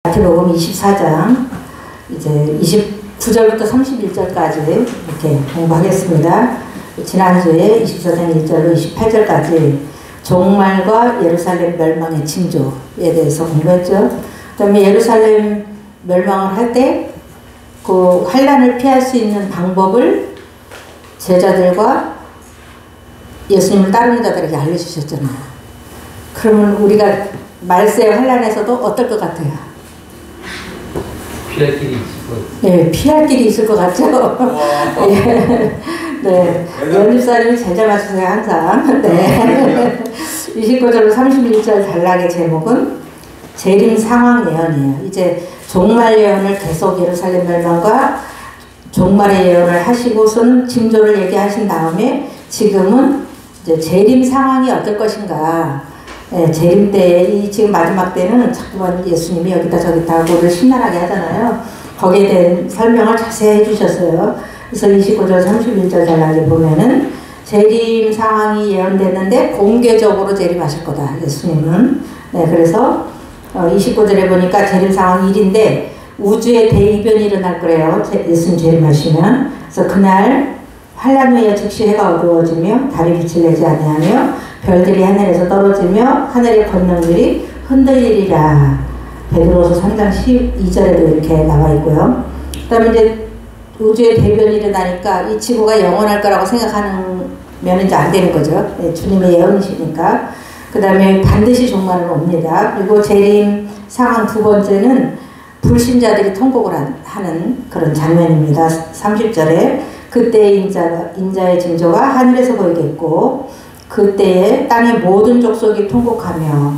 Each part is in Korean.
마태복음 24장 이제 29절부터 31절까지 이렇게 공부하겠습니다. 지난주에 24장 1절로 28절까지 종말과 예루살렘 멸망의 징조에 대해서 공부했죠. 그 다음에 예루살렘 멸망을 할 때 그 환란을 피할 수 있는 방법을 제자들과 예수님을 따르는 자들에게 알려주셨잖아요. 그러면 우리가 말세의 환란에서도 어떨 것 같아요? 피할 길이 있을 것 같아요. 네, 피할 길이 있을 것 같죠? 예. 네. 연집사님이 잘 잡아주세요, 항상. 네. 29절로 31절 단락의 제목은 재림 상황 예언이에요. 이제 종말 예언을 계속 예루살렘 멸망과 종말의 예언을 하시고선 징조를 얘기하신 다음에 지금은 이제 재림 상황이 어떨 것인가. 네, 재림 때, 이 지금 마지막 때는 자꾸만 예수님이 여기다 저기다 하고를 신랄하게 하잖아요. 거기에 대한 설명을 자세히 해주셨어요. 그래서 29절 31절 단락에 보면은 재림 상황이 예언됐는데 공개적으로 재림하실 거다, 예수님은. 네, 그래서 29절에 보니까 재림 상황 1인데 우주의 대이변이 일어날 거래요. 예수님 재림하시면. 그래서 그날 환란 후에 즉시 해가 어두워지며 달이 빛을 내지 아니하며 별들이 하늘에서 떨어지며 하늘의 권능들이 흔들리리라. 베드로서 3장 12절에도 이렇게 나와 있고요. 그 다음에 이제 우주의 대변이 일어나니까 이 지구가 영원할 거라고 생각하는 면은 이제 안 되는 거죠. 네, 주님의 예언이시니까. 그 다음에 반드시 종말은 옵니다. 그리고 재림 상황 두 번째는 불신자들이 통곡을 하는 그런 장면입니다. 30절에 그때 인자의 징조가 하늘에서 보이겠고 그때에 땅의 모든 족속이 통곡하며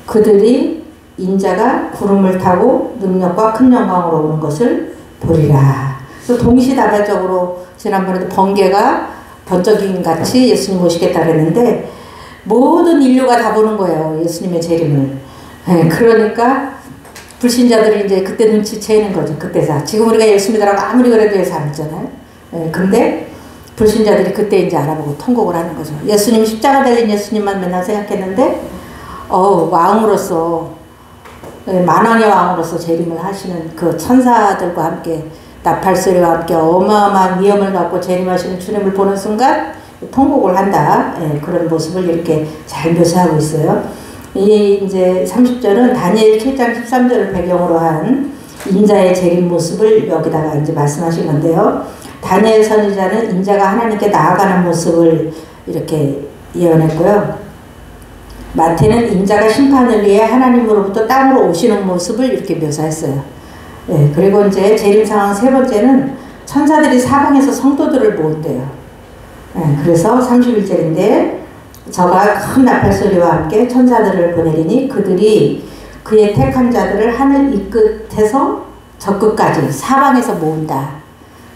그들이 인자가 구름을 타고 능력과 큰 영광으로 오는 것을 보리라. 그래서 동시다발적으로 지난번에도 번개가 번쩍임 같이 예수님 오시겠다 그랬는데 모든 인류가 다 보는 거예요. 예수님의 재림을. 네, 그러니까 불신자들이 이제 그때 눈치채는 거죠. 그때서. 지금 우리가 예수 믿으라고 아무리 그래도 예수 안 믿잖아요. 네, 근데 불신자들이 그때 이제 알아보고 통곡을 하는 거죠. 예수님 십자가 달린 예수님만 맨날 생각했는데 왕으로서 만왕의 왕으로서 재림을 하시는 그 천사들과 함께 나팔소리와 함께 어마어마한 위엄을 갖고 재림하시는 주님을 보는 순간 통곡을 한다. 그런 모습을 이렇게 잘 묘사하고 있어요. 이 이제 30절은 다니엘 7장 13절을 배경으로 한 인자의 재림 모습을 여기다가 이제 말씀하신 건데요. 다니엘 선지자는 인자가 하나님께 나아가는 모습을 이렇게 예언했고요. 마태는 인자가 심판을 위해 하나님으로부터 땅으로 오시는 모습을 이렇게 묘사했어요. 네, 그리고 이제 재림 상황 세 번째는 천사들이 사방에서 성도들을 모은대요. 네, 그래서 31절인데 저가 큰 나팔소리와 함께 천사들을 보내리니 그들이 그의 택한 자들을 하늘 이 끝에서 저 끝까지 사방에서 모은다.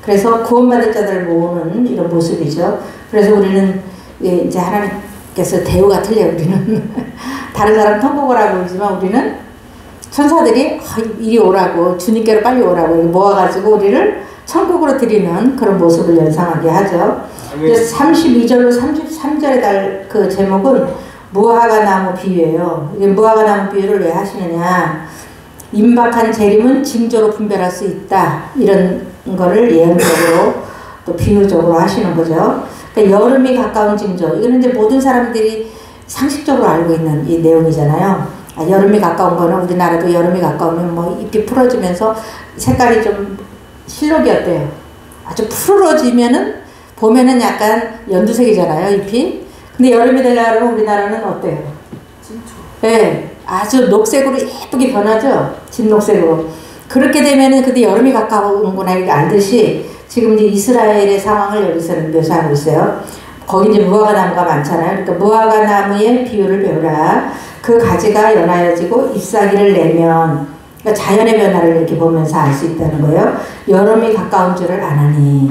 그래서 구원받을 자들을 모으는 이런 모습이죠. 그래서 우리는 이제 하나님께서 대우가 틀려요. 우리는 다른 사람 통곡을 하고 있지만 우리는 천사들이 이리 오라고 주님께로 빨리 오라고 모아가지고 우리를 천국으로 드리는 그런 모습을 연상하게 하죠. 32절로 33절의 그 제목은 무화과 나무 비유예요. 이게 무화과 나무 비유를 왜 하시느냐. 임박한 재림은 징조로 분별할 수 있다. 이런 거를 예언적으로 또 비유적으로 하시는 거죠. 그러니까 여름이 가까운 징조. 이거는 이제 모든 사람들이 상식적으로 알고 있는 이 내용이잖아요. 여름이 가까운 거는 우리나라도 여름이 가까우면 뭐 잎이 풀어지면서 색깔이 좀 실록이 어때요? 아주 푸르러지면은 봄에는 약간 연두색이잖아요, 잎이. 근데 여름이 되려면 우리나라는 어때요? 진초. 네, 아주 녹색으로 예쁘게 변하죠? 진녹색으로. 그렇게 되면은 근데 여름이 가까운구나 이렇게 알듯이 지금 이제 이스라엘의 상황을 여기서는 묘사하고 있어요. 거기 이제 무화과 나무가 많잖아요. 그러니까 무화과 나무의 비유를 배우라. 그 가지가 연하여지고 잎사귀를 내면 그러니까 자연의 변화를 이렇게 보면서 알 수 있다는 거예요. 여름이 가까운 줄을 아나니.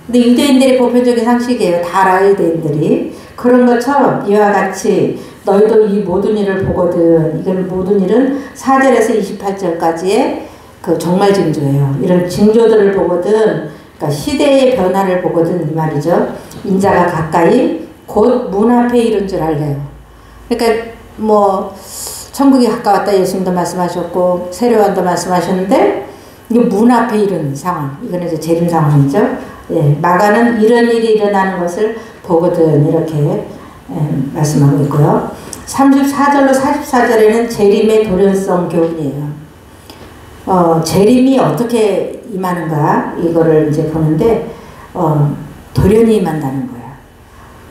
근데 유대인들의 보편적인 상식이에요. 다 알아요, 유대인들이. 그런 것처럼 이와 같이 너희도 이 모든 일을 보거든. 이건 모든 일은 4절에서 28절까지의 그 종말 징조예요. 이런 징조들을 보거든. 그러니까 시대의 변화를 보거든 이 말이죠. 인자가 가까이 곧 문 앞에 이른 줄 알래요. 그러니까 뭐 천국이 가까웠다 예수님도 말씀하셨고 세례요한도 말씀하셨는데 이게 문 앞에 이른 상황. 이거는 이제 재림 상황이죠. 예, 마가는 이런 일이 일어나는 것을 보거든 이렇게 말씀하고 있고요. 34절로 44절에는 재림의 도련성 교훈이에요. 재림이 어떻게 임하는가 이거를 이제 보는데 도련이 임한다는 거야.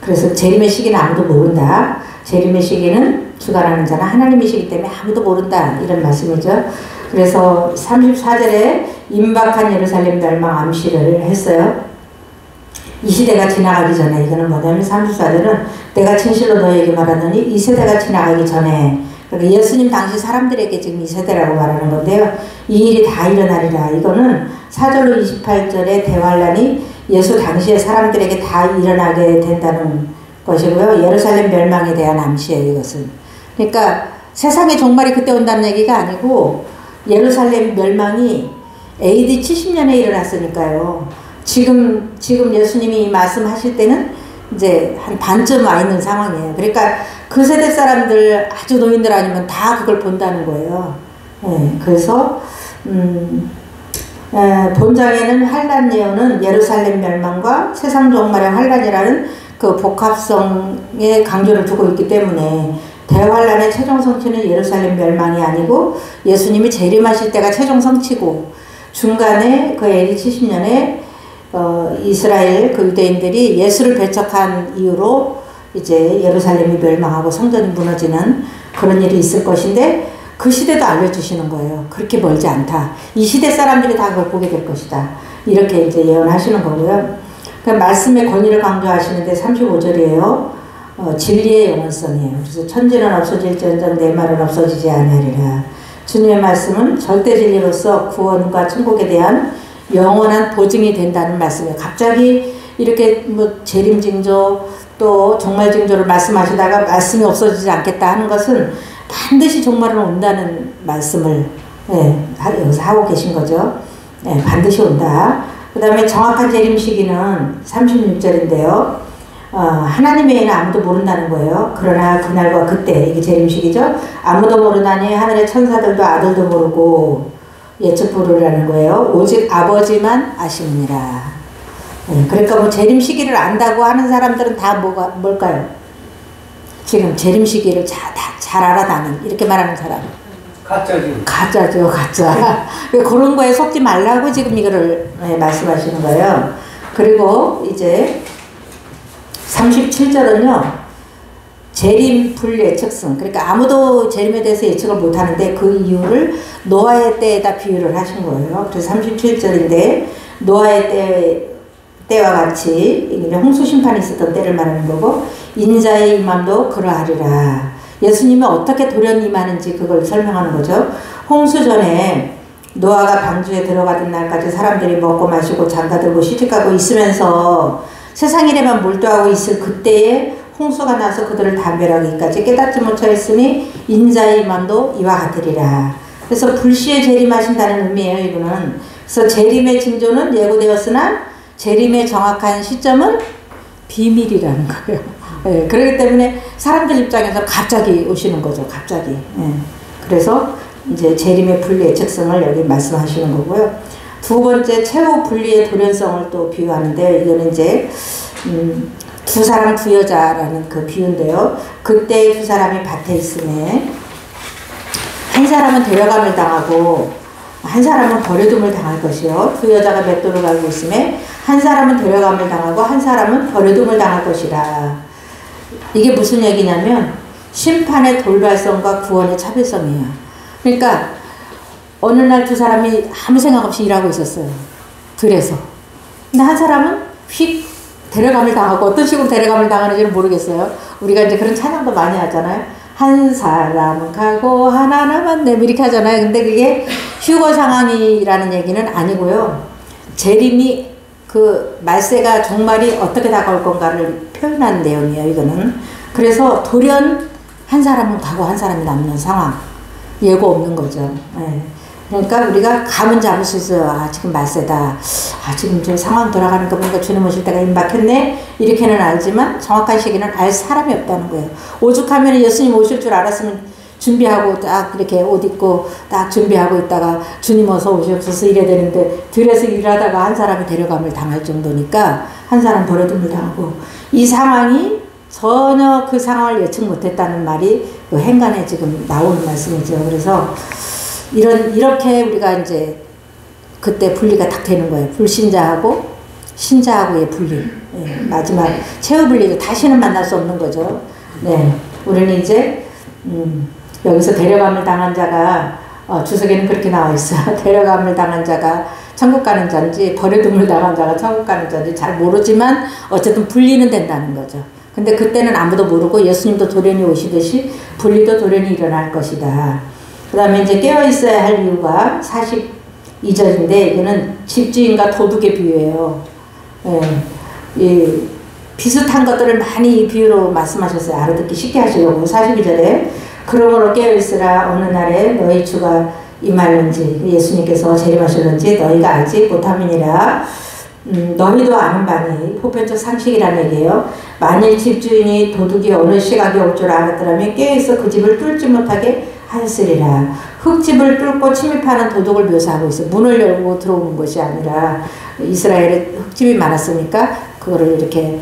그래서 재림의 시기는 아무도 모른다. 재림의 시기는 주관하는 자는 하나님이시기 때문에 아무도 모른다. 이런 말씀이죠. 그래서 34절에 임박한 예루살렘 멸망 암시를 했어요. 이 시대가 지나가기 전에 이거는 뭐냐면 34절은 내가 진실로 너에게 말하노니 이 세대가 지나가기 전에 그러니까 예수님 당시 사람들에게 지금 이 세대라고 말하는 건데요. 이 일이 다 일어나리라. 이거는 4절로 28절의 대환란이 예수 당시의 사람들에게 다 일어나게 된다는 것이고요. 예루살렘 멸망에 대한 암시예요. 이것은. 그러니까 세상의 종말이 그때 온다는 얘기가 아니고 예루살렘 멸망이 AD 70년에 일어났으니까요. 지금 예수님이 말씀하실 때는 이제 한 반쯤 와 있는 상황이에요. 그러니까 그 세대 사람들 아주 노인들 아니면 다 그걸 본다는 거예요. 예, 그래서 본장에는 환란 예언은 예루살렘 멸망과 세상 종말의 환란이라는 그 복합성에 강조를 두고 있기 때문에 대환란의 최종 성취는 예루살렘 멸망이 아니고 예수님이 재림하실 때가 최종 성취고 중간에 그 AD 70년에 이스라엘 그 유대인들이 예수를 배척한 이유로 이제 예루살렘이 멸망하고 성전이 무너지는 그런 일이 있을 것인데 그 시대도 알려주시는 거예요. 그렇게 멀지 않다. 이 시대 사람들이 다 그걸 보게 될 것이다. 이렇게 이제 예언하시는 거고요. 그 말씀의 권위를 강조하시는데 35절이에요. 진리의 영원성이에요. 그래서 천지는 없어질지언정 내 말은 없어지지 아니하리라. 주님의 말씀은 절대 진리로서 구원과 천국에 대한 영원한 보증이 된다는 말씀이에요. 갑자기 이렇게 뭐 재림 징조 또 종말 징조를 말씀하시다가 말씀이 없어지지 않겠다 하는 것은 반드시 종말은 온다는 말씀을 여기서 하고 계신 거죠. 반드시 온다. 그 다음에 정확한 재림 시기는 36절인데요. 하나님 외에는 아무도 모른다는 거예요. 그러나 그날과 그때 이게 재림 시기죠. 아무도 모르나니 하늘의 천사들도 아들도 모르고 예측 부르라는 거예요. 오직 아버지만 아시느니라. 그러니까 뭐 재림 시기를 안다고 하는 사람들은 다 뭘까요? 지금 재림 시기를 잘 알아다는 이렇게 말하는 사람. 가짜죠, 가짜. 그런 거에 속지 말라고 지금 이거를 말씀하시는 거예요. 그리고 이제 37절은요. 재림 불예측성. 그러니까 아무도 재림에 대해서 예측을 못하는데 그 이유를 노아의 때에다 비유를 하신 거예요. 그래서 37절인데 노아의 때와 같이 홍수 심판이 있었던 때를 말하는 거고 인자의 임함도 그러하리라. 예수님이 어떻게 돌연 임하는지 그걸 설명하는 거죠. 홍수 전에 노아가 방주에 들어가던 날까지 사람들이 먹고 마시고 장가들고 시집가고 있으면서 세상 일에만 몰두하고 있을 그때에 홍수가 나서 그들을 다 멸하기까지 깨닫지 못하였으니 인자의 임함도 이와 같으리라. 그래서 불시에 재림하신다는 의미예요. 이거는. 그래서 재림의 징조는 예고되었으나 재림의 정확한 시점은 비밀이라는 거예요. 그렇기 때문에 사람들 입장에서 갑자기 오시는 거죠. 갑자기. 그래서 이제 재림의 불예측성을 여기 말씀하시는 거고요. 두 번째 최후 분리의 돌연성을 또 비유하는데 이거는 이제 두 사람 두 여자라는 그 비유인데요. 그때 두 사람이 밭에 있음에 한 사람은 데려감을 당하고 한 사람은 버려둠을 당할 것이요. 두 여자가 맷돌을 가지고 있음에 한 사람은 데려감을 당하고 한 사람은 버려둠을 당할 것이라. 이게 무슨 얘기냐면 심판의 돌발성과 구원의 차별성이에요. 그러니까 어느 날 두 사람이 아무 생각 없이 일하고 있었어요. 들에서. 근데 한 사람은 휙 데려감을 당하고 어떤 식으로 데려감을 당하는지는 모르겠어요. 우리가 이제 그런 찬양도 많이 하잖아요. 한 사람은 가고 하나 남았네 이렇게 하잖아요. 근데 그게 휴거 상황이라는 얘기는 아니고요. 재림이 그 말세가 종말이 어떻게 다가올 건가를 표현하는 내용이에요. 이거는. 그래서 돌연 한 사람은 가고 한 사람이 남는 상황. 예고 없는 거죠. 그러니까 우리가 감은 잡을 수 있어요. 아, 지금 말세다. 아, 지금 저 상황 돌아가는 거 보니까 주님 오실 때가 임박했네. 이렇게는 알지만 정확한 시기는 알 사람이 없다는 거예요. 오죽하면 예수님 오실 줄 알았으면 준비하고 딱 이렇게 옷 입고 딱 준비하고 있다가 주님 어서 오시옵소서 이래야 되는데 들에서 일하다가 한 사람이 데려감을 당할 정도니까 한 사람 버려둠을 당하고 이 상황이 전혀 그 상황을 예측 못했다는 말이 그 행간에 지금 나오는 말씀이죠. 그래서 이렇게 우리가 이제 그때 분리가 딱 되는 거예요. 불신자하고 신자하고의 분리. 예, 마지막 최후 분리죠. 다시는 만날 수 없는 거죠. 네, 우리는 이제 여기서 데려감을 당한 자가 주석에는 그렇게 나와 있어요. 데려감을 당한 자가 천국 가는 자인지 버려둠을 당한 자가 천국 가는 자인지 잘 모르지만 어쨌든 분리는 된다는 거죠. 근데 그때는 아무도 모르고 예수님도 돌연히 오시듯이 분리도 돌연히 일어날 것이다. 그 다음에 이제 깨어있어야 할 이유가 42절인데 이거는 집주인과 도둑의 비유예요. 예, 비슷한 것들을 많이 이 비유로 말씀하셨어요. 알아듣기 쉽게 하시려고. 42절에 그러므로 깨어있으라 어느 날에 너희 주가 임할는지 예수님께서 재림하실는지 너희가 알지 못함이니라. 너희도 아는 바니 보편적 상식이라는 얘기예요. 만일 집주인이 도둑이 어느 시각에 올 줄 알았더라면 깨어있어 그 집을 뚫지 못하게 하였으리라. 흙집을 뚫고 침입하는 도둑을 묘사하고 있어요. 문을 열고 들어오는 것이 아니라 이스라엘에 흙집이 많았으니까 그거를 이렇게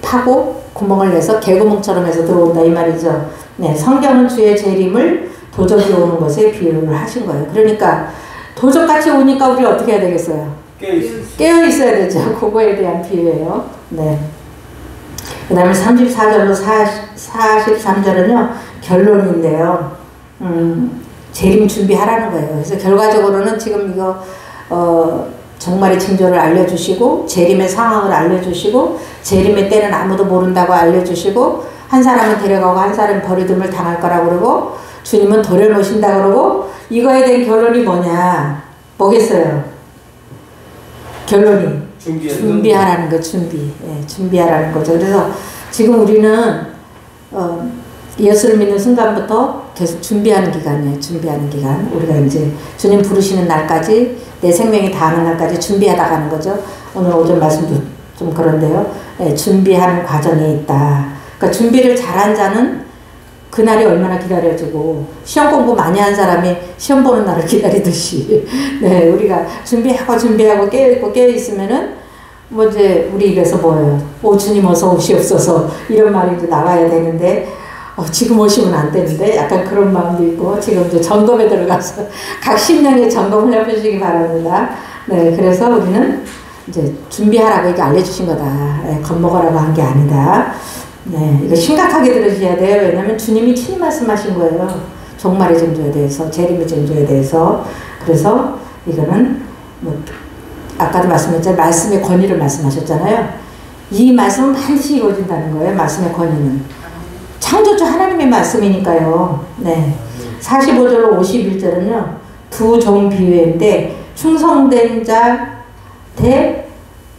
파고 구멍을 내서 개구멍처럼 해서 들어온다 이 말이죠. 네, 성경은 주의 재림을 도적이 오는 것에 비유를 하신 거예요. 그러니까 도적같이 오니까 우리 어떻게 해야 되겠어요? 깨어 있어야 되죠. 그거에 대한 비유예요. 네. 그 다음에 34절로 43절은요 결론인데요. 재림 준비하라는 거예요. 그래서 결과적으로는 지금 이거 정말의 징조를 알려주시고 재림의 상황을 알려주시고 재림의 때는 아무도 모른다고 알려주시고 한 사람은 데려가고 한 사람은 버리둠을 당할 거라고 그러고 주님은 돌려놓으신다 그러고 이거에 대한 결론이 뭐냐? 뭐겠어요? 결론이 준비하라는 거. 예, 준비하라는 거죠. 그래서 지금 우리는 예수를 믿는 순간부터 계속 준비하는 기간이에요. 준비하는 기간. 우리가 이제 주님 부르시는 날까지 내 생명이 다하는 날까지 준비하다 가는 거죠. 오늘 오전 말씀도 좀 그런데요. 예, 준비하는 과정에 있다. 그러니까 준비를 잘한 자는 그날이 얼마나 기다려지고 시험 공부 많이 한 사람이 시험 보는 날을 기다리듯이 네, 우리가 준비하고 깨어있고 깨어있으면은 뭐 이제 우리 입에서 뭐예요? 오 주님 어서 오시옵소서 이런 말이 이제 나와야 되는데 지금 오시면 안 되는데 약간 그런 마음도 있고 지금 이제 점검에 들어가서 각 심령의 점검을 해보시기 바랍니다. 네, 그래서 우리는 이제 준비하라고 이게 알려주신 거다. 네, 겁먹으라고 한 게 아니다. 네, 이거 심각하게 들으셔야 돼요. 왜냐면 주님이 친히 말씀하신 거예요. 종말의 징조에 대해서, 재림의 징조에 대해서. 그래서 이거는 뭐 아까도 말씀했잖아요. 말씀의 권위를 말씀하셨잖아요. 이 말씀은 반드시 이루어진다는 거예요. 말씀의 권위는. 창조주 하나님의 말씀이니까요. 네. 45절로 51절은요. 두 종 비유인데 충성된 자 대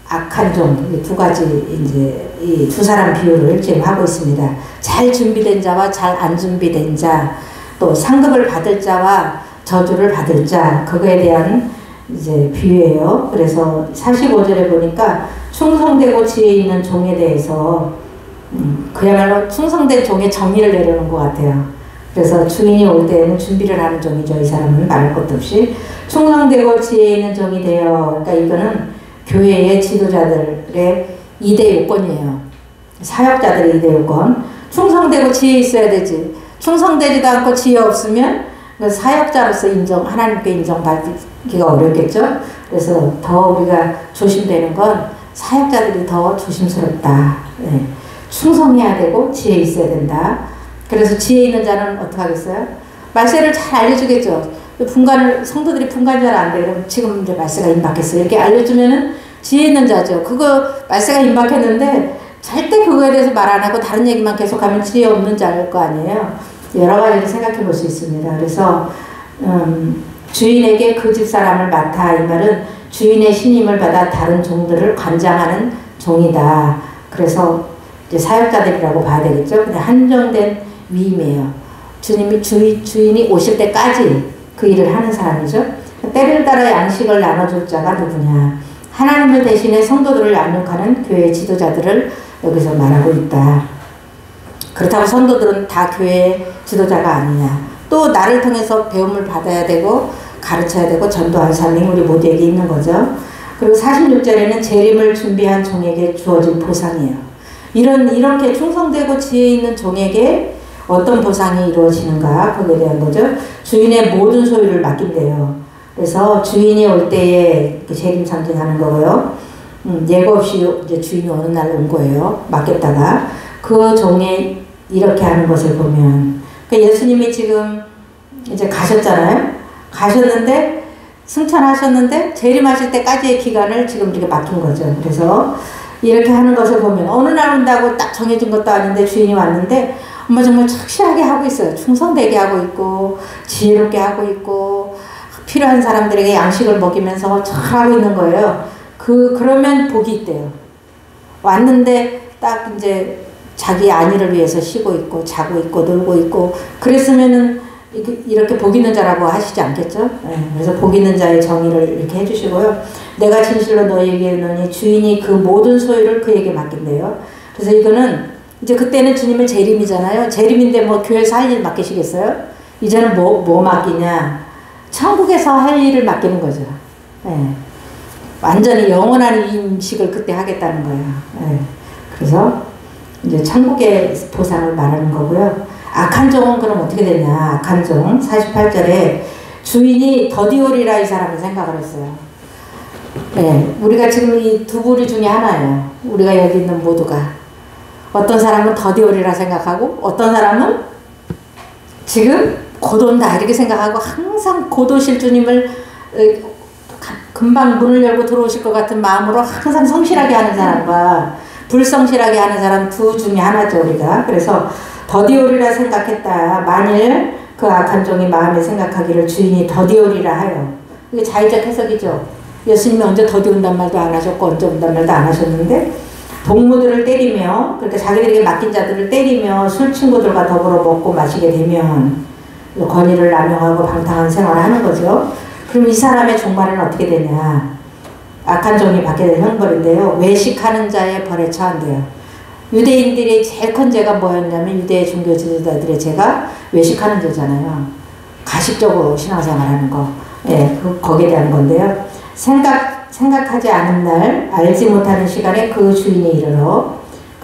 악한 종, 이 두 가지 이제 이 두 사람 비유를 지금 하고 있습니다. 잘 준비된 자와 잘 안 준비된 자, 또 상급을 받을 자와 저주를 받을 자, 그거에 대한 이제 비유예요. 그래서 45절에 보니까 충성되고 지혜 있는 종에 대해서 그야말로 충성된 종의 정의를 내려놓은 것 같아요. 그래서 주인이 올 때에는 준비를 하는 종이죠. 이 사람은 말할 것도 없이 충성되고 지혜 있는 종이 되어, 그러니까 이거는 교회의 지도자들의 2대 요건이에요. 사역자들의 2대 요건. 충성되고 지혜 있어야 되지. 충성되지도 않고 지혜 없으면 사역자로서 하나님께 인정받기가 어렵겠죠. 그래서 더 우리가 조심되는 건 사역자들이 더 조심스럽다. 네. 충성해야 되고 지혜 있어야 된다. 그래서 지혜 있는 자는 어떻게 하겠어요? 말세를 잘 알려주겠죠. 성도들이 분간이 잘 안 돼. 그럼 지금 이제 말세가 임박했어요. 이렇게 알려주면은 지혜 있는 자죠. 그거 말세가 임박했는데 절대 그거에 대해서 말 안 하고 다른 얘기만 계속하면 지혜 없는 자일 거 아니에요. 여러 가지를 생각해 볼 수 있습니다. 그래서 주인에게 그 집 사람을 맡아, 이 말은 주인의 신임을 받아 다른 종들을 관장하는 종이다. 그래서 이제 사역자들이라고 봐야 되겠죠. 근데 한정된 위임이에요. 주인이 오실 때까지 그 일을 하는 사람이죠. 때를 따라 양식을 나눠줄 자가 누구냐. 하나님을 대신해 성도들을 양육하는 교회 지도자들을 여기서 말하고 있다. 그렇다고 성도들은 다 교회의 지도자가 아니냐. 또 나를 통해서 배움을 받아야 되고 가르쳐야 되고 전도할 사람이 우리 모두에게 있는 거죠. 그리고 46절에는 재림을 준비한 종에게 주어진 보상이에요. 이렇게 충성되고 지혜 있는 종에게 어떤 보상이 이루어지는가 거기에 대한 거죠. 주인의 모든 소유를 맡긴대요. 그래서 주인이 올 때에 재림 상징하는 거고요. 예고 없이 이제 주인이 어느 날 온 거예요. 맡겼다가 그 종이 이렇게 하는 것을 보면 그러니까 예수님이 지금 이제 가셨잖아요. 가셨는데 승천하셨는데 재림하실 때까지의 기간을 지금 이렇게 맡긴 거죠. 그래서 이렇게 하는 것을 보면 어느 날 온다고 딱 정해진 것도 아닌데 주인이 왔는데 엄마 정말 착실하게 하고 있어요. 충성되게 하고 있고 지혜롭게 하고 있고 필요한 사람들에게 양식을 먹이면서 잘하고 있는 거예요. 그러면 복이 있대요. 왔는데 딱 이제 자기 안위를 위해서 쉬고 있고 자고 있고 놀고 있고 그랬으면은 이렇게 복 있는 자라고 하시지 않겠죠? 네, 그래서 복 있는 자의 정의를 이렇게 해주시고요. 내가 진실로 너희에게 이르노니 주인이 그 모든 소유를 그에게 맡긴대요. 그래서 이거는 이제 그때는 주님의 재림이잖아요. 재림인데 뭐 교회에서 할 일 맡기시겠어요? 이제는 뭐 맡기냐? 천국에서 할 일을 맡기는 거죠. 네. 완전히 영원한 임식을 그때 하겠다는 거예요. 네. 그래서 이제 천국의 보상을 말하는 거고요. 악한 종은 그럼 어떻게 되냐? 악한 종 48절에 주인이 더디오리라 이 사람은 생각을 했어요. 네, 우리가 지금 이 두 부류 중에 하나예요. 우리가 여기 있는 모두가 어떤 사람은 더디오리라 생각하고 어떤 사람은 지금 곧 온다 이렇게 생각하고 항상 곧 오실 주님을 금방 문을 열고 들어오실 것 같은 마음으로 항상 성실하게 하는 사람과 불성실하게 하는 사람 두 중에 하나죠 우리가. 그래서 더디오리라 생각했다. 만일 그 악한 종이 마음에 생각하기를 주인이 더디오리라 하여. 이게 자의적 해석이죠. 예수님이 언제 더디온단 말도 안 하셨고 언제 온단 말도 안 하셨는데 동무들을 때리며 그러니까 자기들에게 맡긴 자들을 때리며 술 친구들과 더불어 먹고 마시게 되면 권위를 남용하고 방탕한 생활을 하는 거죠. 그럼 이 사람의 종말은 어떻게 되냐. 악한 종이 받게 될 형벌인데요. 외식하는 자의 벌에 처한대요. 유대인들의 제일 큰 죄가 뭐였냐면 유대 종교 지도자들의 죄가 외식하는 죄잖아요. 가식적으로 신앙생활하는 거. 예, 거기에 대한 건데요. 생각하지 않은 날 알지 못하는 시간에 그 주인이 이르러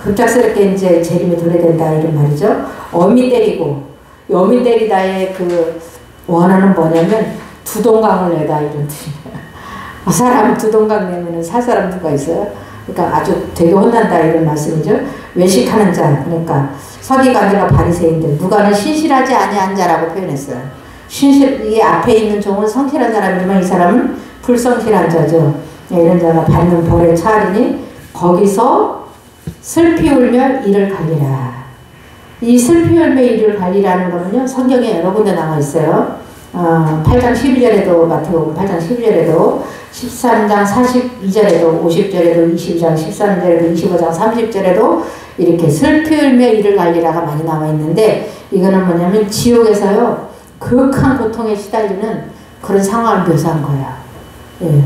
급작스럽게 이제 재림이 도래된다 이런 말이죠. 어미 때리고 어미 때리다의 그 원어는 뭐냐면 두동강을 내다 이런 뜻이에요. 사람 두동강 내면은 살 사람 누가 있어요? 그러니까 아주 되게 혼난다 이런 말씀이죠. 외식하는 자 그러니까 서기관들과 바리새인들 누가는 신실하지 아니한 자라고 표현했어요. 이게 앞에 있는 종은 성실한 사람이지만 이 사람은 불성실한 자죠. 이런 자가 받는 벌에 처하리니 거기서 슬피 울며 이를 갈리라. 이 슬피 울며 이를 갈리라는 거는요 성경에 여러 군데 나와 있어요. 8장 12절에도 마태복음 8장 12절에도 13장 42절에도 50절에도 22장 13절에도 25장 30절에도 이렇게 슬피 울며 이를 갈리라가 많이 나와 있는데 이거는 뭐냐면 지옥에서요 극한 고통에 시달리는 그런 상황을 묘사한 거예요. 예.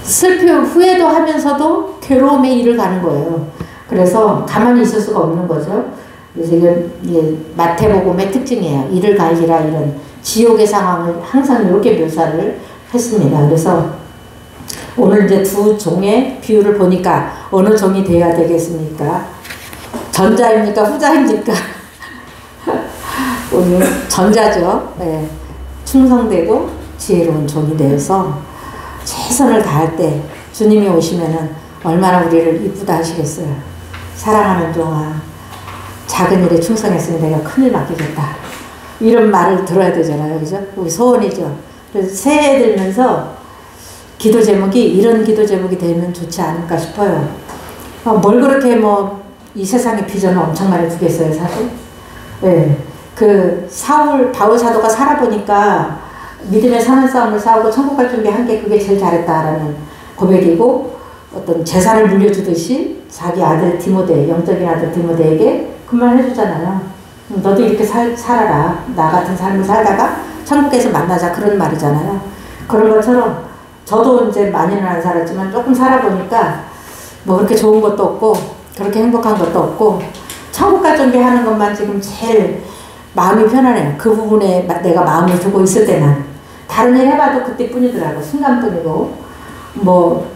슬피 후회도 하면서도 괴로움에 이를 가는 거예요. 그래서 가만히 있을 수가 없는 거죠. 그래서 이건 마태복음의 특징이에요. 이를 갈리라 이런 지옥의 상황을 항상 이렇게 묘사를 했습니다. 그래서 오늘 이제 두 종의 비유를 보니까 어느 종이 되어야 되겠습니까? 전자입니까? 후자입니까? 오늘 전자죠. 네. 충성되고 지혜로운 종이 되어서 최선을 다할 때 주님이 오시면은 얼마나 우리를 이쁘다 하시겠어요. 사랑하는 종아 작은 일에 충성했으니 내가 큰일 맡기겠다. 이런 말을 들어야 되잖아요. 그죠? 우리 소원이죠. 그래서 새해 들면서 기도 제목이 이런 기도 제목이 되면 좋지 않을까 싶어요. 뭘 그렇게 이 세상에 비전을 엄청 많이 두겠어요, 사실? 네. 바울 사도가 살아보니까 믿음의 선한 싸움을 싸우고 천국 갈 준비한 게 그게 제일 잘했다라는 고백이고 어떤 재산을 물려주듯이 자기 아들 디모데, 영적인 아들 디모데에게 그 말 해주잖아요. 너도 이렇게 살아라. 나 같은 삶을 살다가 천국에서 만나자. 그런 말이잖아요. 그런 것처럼 저도 이제 많이는 안 살았지만 조금 살아보니까 뭐 그렇게 좋은 것도 없고 그렇게 행복한 것도 없고 천국 갈 준비하는 것만 지금 제일 마음이 편안해요. 그 부분에 내가 마음을 두고 있을 때는. 다른 일 해봐도 그때뿐이더라고. 순간뿐이고. 뭐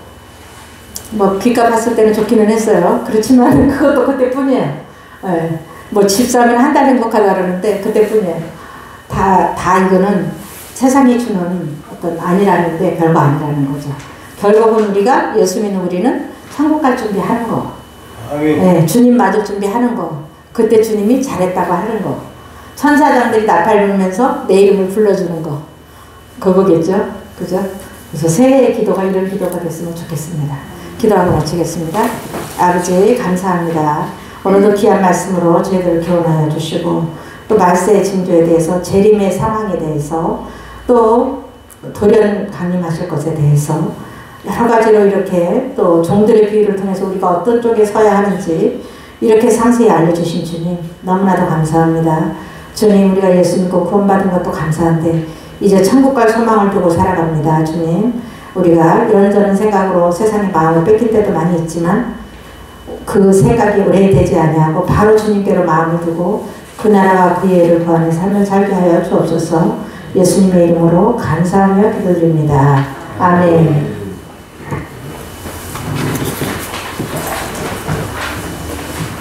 빚값 봤을 때는 좋기는 했어요. 그렇지만 그것도 그때뿐이에요. 예. 뭐 집사면 한 달 행복하다 그러는데 그때뿐이에요. 다 이거는 세상이 주는 어떤 아니라는데 별거 아니라는 거죠. 결국은 우리가 예수 믿는 우리는 천국 갈 준비하는 거. 예, 주님 맞을 준비하는 거. 그때 주님이 잘했다고 하는 거. 천사장들이 나팔 불면서 내 이름을 불러주는 거. 그거겠죠? 그죠? 그래서 새해의 기도가 이런 기도가 됐으면 좋겠습니다. 기도하고 마치겠습니다. 아버지 감사합니다. 오늘도 귀한 말씀으로 저희들을 교훈하여 주시고 또 말세의 징조에 대해서 재림의 상황에 대해서 또 돌연 강림하실 것에 대해서 여러 가지로 이렇게 또 종들의 비유를 통해서 우리가 어떤 쪽에 서야 하는지 이렇게 상세히 알려주신 주님 너무나도 감사합니다. 주님 우리가 예수 믿고 구원받은 것도 감사한데 이제 천국 갈 소망을 두고 살아갑니다. 주님 우리가 이런저런 생각으로 세상의 마음을 뺏길 때도 많이 있지만 그 생각이 오래되지 아니하고 바로 주님께로 마음을 두고 그 나라와 그의 의를 구하는 삶을 살게 하여 주옵소서. 예수님의 이름으로 감사하며 기도드립니다. 아멘.